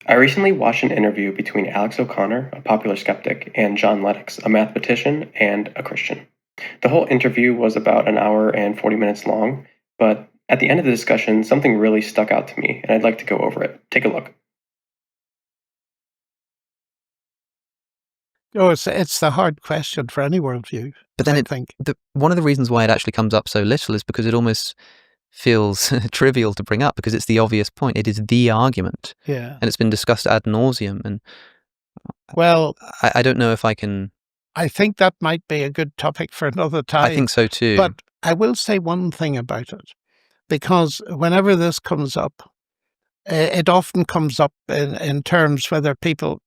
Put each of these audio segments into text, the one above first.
I recently watched an interview between Alex O'Connor, a popular skeptic, and John Lennox, a mathematician and a Christian. The whole interview was about an hour and 40 minutes long, but at the end of the discussion, something really stuck out to me, and I'd like to go over it. Take a look. Oh, it's the hard question for any worldview. But then I think. one of the reasons why it actually comes up so little is because it almost feels trivial to bring up because it's the obvious point. It is the argument. Yeah. And it's been discussed ad nauseum. And Well, I don't know if I can. I think that might be a good topic for another time. I think so too. But I will say one thing about it, because whenever this comes up, it often comes up in terms whether people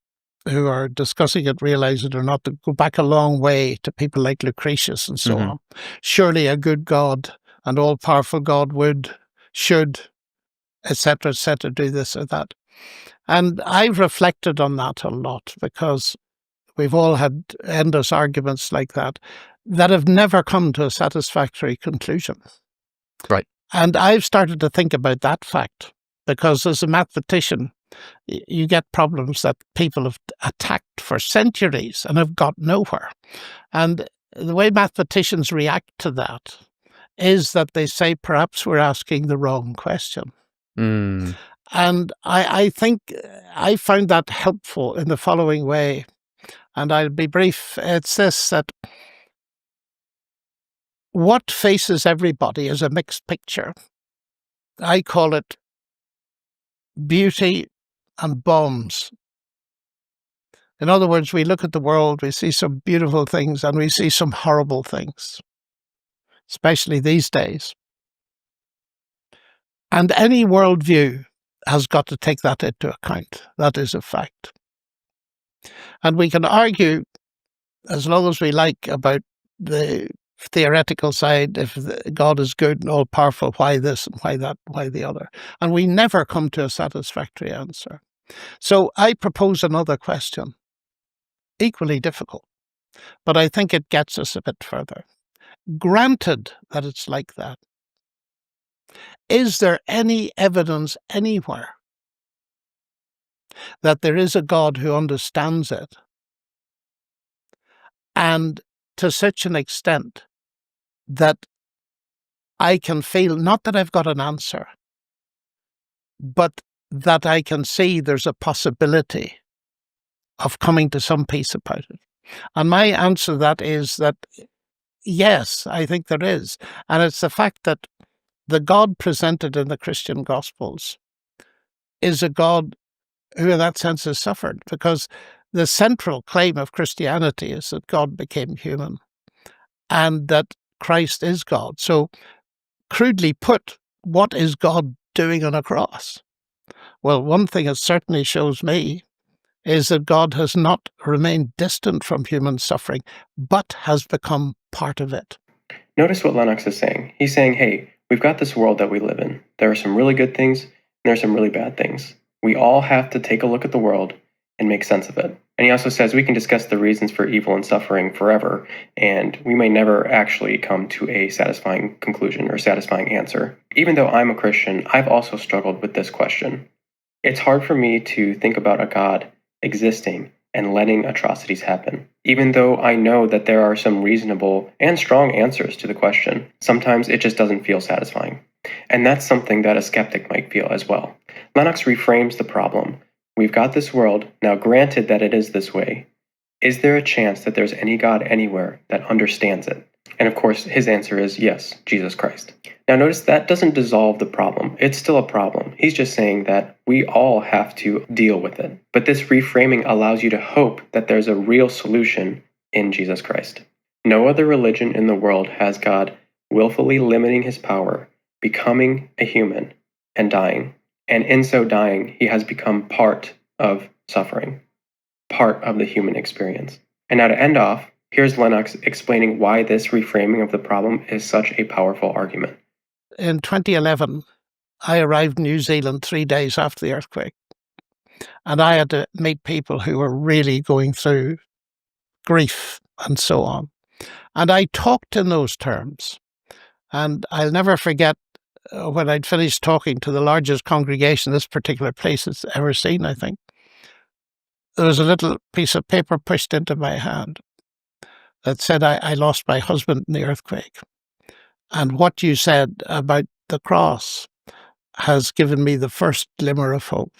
who are discussing it realize it or not, to go back a long way to people like Lucretius and so on. Surely a good God, an all-powerful God should, etc., do this or that. And I've reflected on that a lot because we've all had endless arguments like that have never come to a satisfactory conclusion. Right. And I've started to think about that fact because as a mathematician, you get problems that people have attacked for centuries and have got nowhere. And the way mathematicians react to that is that they say, perhaps we're asking the wrong question. And I think I found that helpful in the following way. And I'll be brief. It's this, that what faces everybody is a mixed picture. I call it beauty and bombs. In other words, we look at the world, we see some beautiful things and we see some horrible things, especially these days. And any worldview has got to take that into account. That is a fact. And we can argue as long as we like about the theoretical side, if God is good and all-powerful, why this and why that, why the other. And we never come to a satisfactory answer. So I propose another question, equally difficult, but I think it gets us a bit further. Granted that it's like that, is there any evidence anywhere that there is a God who understands it, and to such an extent that I can feel, not that I've got an answer, but that I can see there's a possibility of coming to some peace about it? And my answer to that is that, yes, I think there is. And it's the fact that the God presented in the Christian Gospels is a God who in that sense has suffered, because the central claim of Christianity is that God became human and that Christ is God. So, crudely put, what is God doing on a cross? Well, one thing it certainly shows me is that God has not remained distant from human suffering, but has become part of it. Notice what Lennox is saying. He's saying, hey, we've got this world that we live in. There are some really good things, and there are some really bad things. We all have to take a look at the world and make sense of it. And he also says we can discuss the reasons for evil and suffering forever, and we may never actually come to a satisfying conclusion or satisfying answer. Even though I'm a Christian, I've also struggled with this question. It's hard for me to think about a God existing and letting atrocities happen. Even though I know that there are some reasonable and strong answers to the question, sometimes it just doesn't feel satisfying. And that's something that a skeptic might feel as well. Lennox reframes the problem. We've got this world, now granted that it is this way, is there a chance that there's any God anywhere that understands it? And of course, his answer is yes, Jesus Christ. Now notice that doesn't dissolve the problem. It's still a problem. He's just saying that we all have to deal with it. But this reframing allows you to hope that there's a real solution in Jesus Christ. No other religion in the world has God willfully limiting his power, becoming a human, and dying. And in so dying, he has become part of suffering, part of the human experience. And now to end off, here's Lennox explaining why this reframing of the problem is such a powerful argument. In 2011, I arrived in New Zealand 3 days after the earthquake, and I had to meet people who were really going through grief and so on. And I talked in those terms. And I'll never forget when I'd finished talking to the largest congregation this particular place has ever seen, I think. there was a little piece of paper pushed into my hand that said I lost my husband in the earthquake. And what you said about the cross has given me the first glimmer of hope.